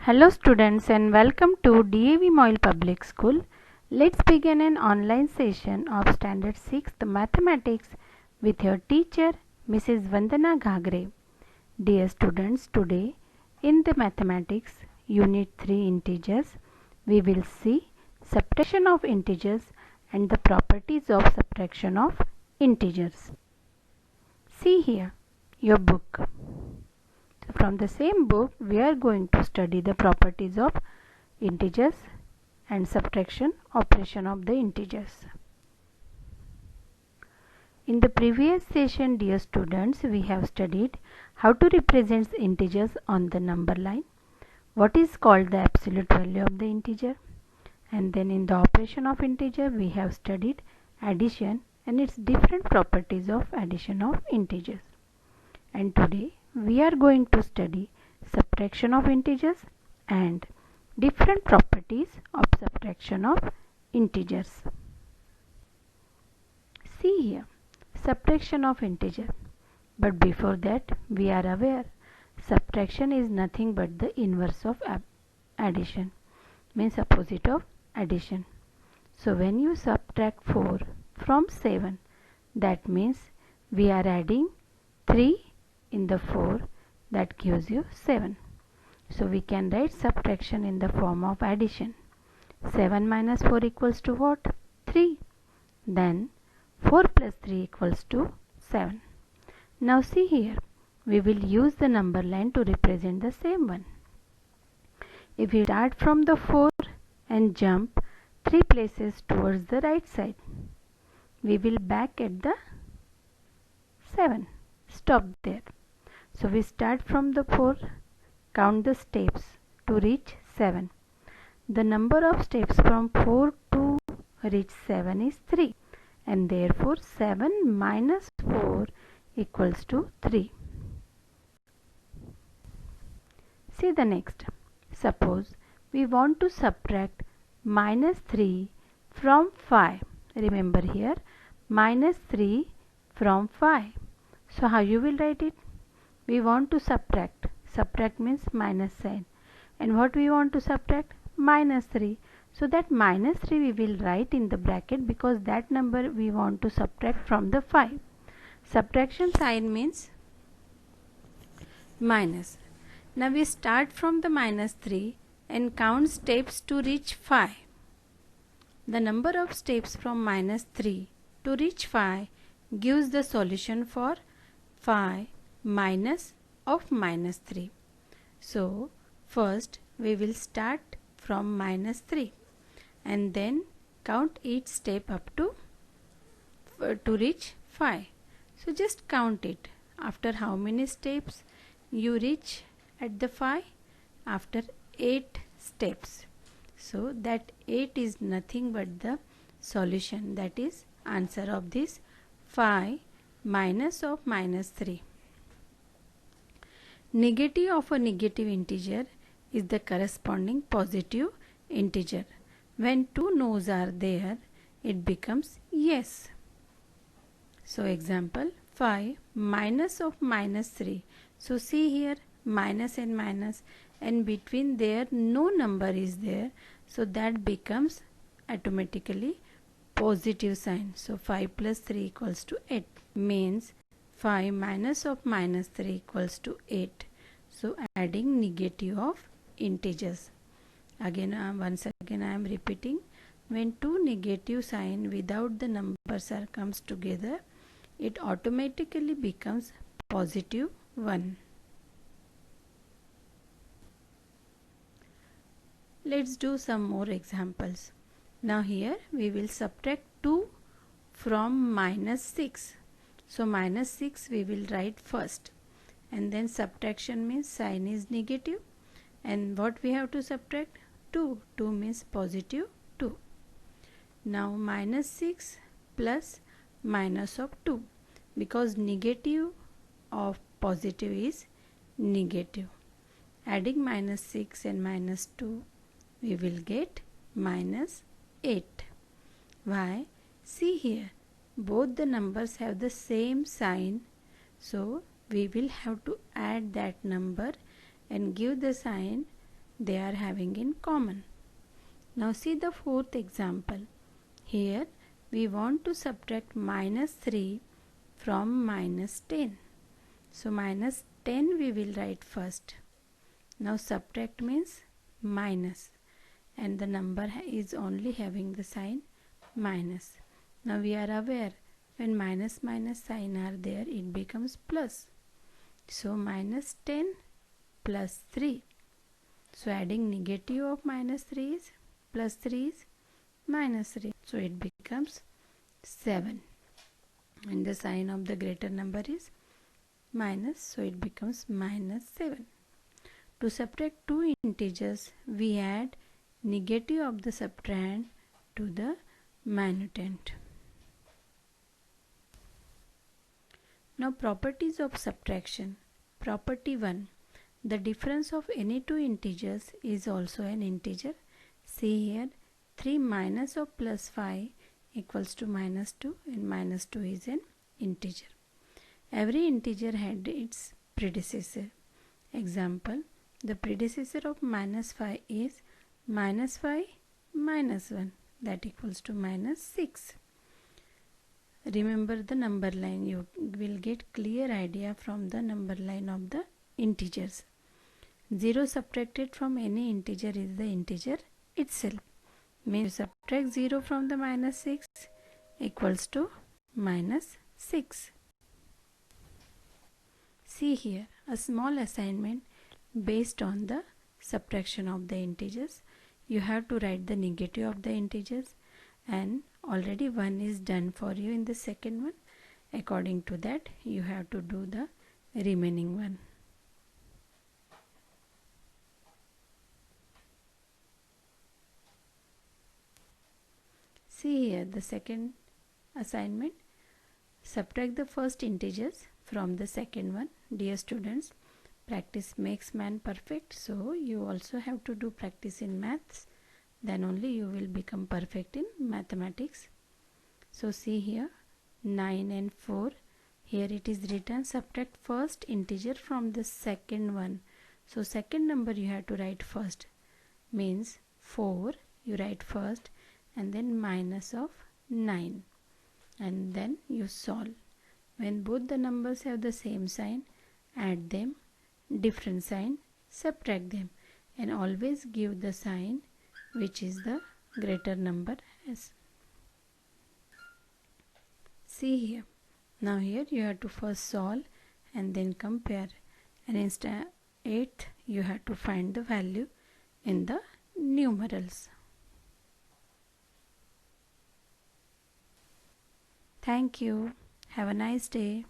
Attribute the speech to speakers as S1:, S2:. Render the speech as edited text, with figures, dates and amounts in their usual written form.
S1: Hello students and welcome to DAV Moyle Public School. Let's begin an online session of Standard 6th Mathematics with your teacher Mrs. Vandana Ghagre. Dear students, today in the Mathematics Unit 3 Integers, we will see subtraction of integers and the properties of subtraction of integers. See here your book. From the same book, we are going to study the properties of integers and subtraction operation of the integers. In the previous session, dear students, we have studied how to represent integers on the number line, what is called the absolute value of the integer, and then in the operation of integer, we have studied addition and its different properties of addition of integers. And today we are going to study subtraction of integers and different properties of subtraction of integers. See here, subtraction of integer. But before that, we are aware subtraction is nothing but the inverse of addition, means opposite of addition. So when you subtract 4 from 7, that means we are adding 3 in the 4, that gives you 7. So we can write subtraction in the form of addition. 7 minus 4 equals to what? 3. Then 4 plus 3 equals to 7. Now see here, we will use the number line to represent the same one. If we start from the 4 and jump 3 places towards the right side, we will back at the 7. Stop there. So we start from the 4, count the steps to reach 7. The number of steps from 4 to reach 7 is 3, and therefore 7 minus 4 equals to 3. See the next. Suppose we want to subtract minus 3 from 5. Remember here, minus 3 from 5. So how you will write it? We want to subtract. Subtract means minus sign. And what we want to subtract? Minus 3. So that minus 3 we will write in the bracket because that number we want to subtract from the 5. Subtraction sign means minus. Now we start from the minus 3 and count steps to reach 5. The number of steps from minus 3 to reach 5 gives the solution for 5 minus of minus 3. So first we will start from minus 3 and then count each step up to reach 5. So just count it. After how many steps you reach at the 5? After 8 steps. So that 8 is nothing but the solution, that is answer of this 5 minus of minus 3. Negative of a negative integer is the corresponding positive integer. When two no's are there, it becomes yes. So example 5 minus of minus 3. So see here, minus and between there no number is there. So that becomes automatically positive sign. So 5 plus 3 equals to 8. Means 5 minus of minus 3 equals to 8. So adding negative of integers. Once again I am repeating. When two negative sign without the numbers comes together, it automatically becomes positive 1. Let's do some more examples. Now here we will subtract 2 from minus 6. So minus 6 we will write first, and then subtraction means sign is negative, and what we have to subtract? 2. 2 means positive 2. Now minus 6 plus minus of 2, because negative of positive is negative. Adding minus 6 and minus 2, we will get minus 8. Why? See here, both the numbers have the same sign, so we will have to add that number and give the sign they are having in common. Now see the fourth example. Here we want to subtract minus 3 from minus 10. So minus 10 we will write first. Now subtract means minus, and the number is only having the sign minus. Now we are aware when minus minus sign are there, it becomes plus. So minus 10 plus 3. So adding negative of minus 3 is plus 3 is minus 3. So it becomes 7. And the sign of the greater number is minus. So it becomes minus 7. To subtract two integers, we add negative of the subtrahend to the minuend. Now properties of subtraction. Property 1. The difference of any two integers is also an integer. See here, 3 minus of plus 5 equals to minus 2, and minus 2 is an integer. Every integer had its predecessor. Example, the predecessor of minus 5 is minus 5 minus 1, that equals to minus 6. Remember the number line. You will get clear idea from the number line of the integers. 0 subtracted from any integer is the integer itself. Means you subtract 0 from the minus 6 equals to minus 6. See here a small assignment based on the subtraction of the integers. You have to write the negative of the integers, and already one is done for you in the second one. According to that, you have to do the remaining one. See here the second assignment. Subtract the first integers from the second one. Dear students, practice makes man perfect. So you also have to do practice in maths. Then only you will become perfect in mathematics. So see here 9 and 4. Here it is written subtract first integer from the second one. So second number you have to write first. Means 4 you write first, and then minus of 9, and then you solve. When both the numbers have the same sign, add them, different sign, subtract them, and always give the sign which is the greater number as. See here. Now here you have to first solve and then compare, and instead 8th you have to find the value in the numerals. Thank you. Have a nice day.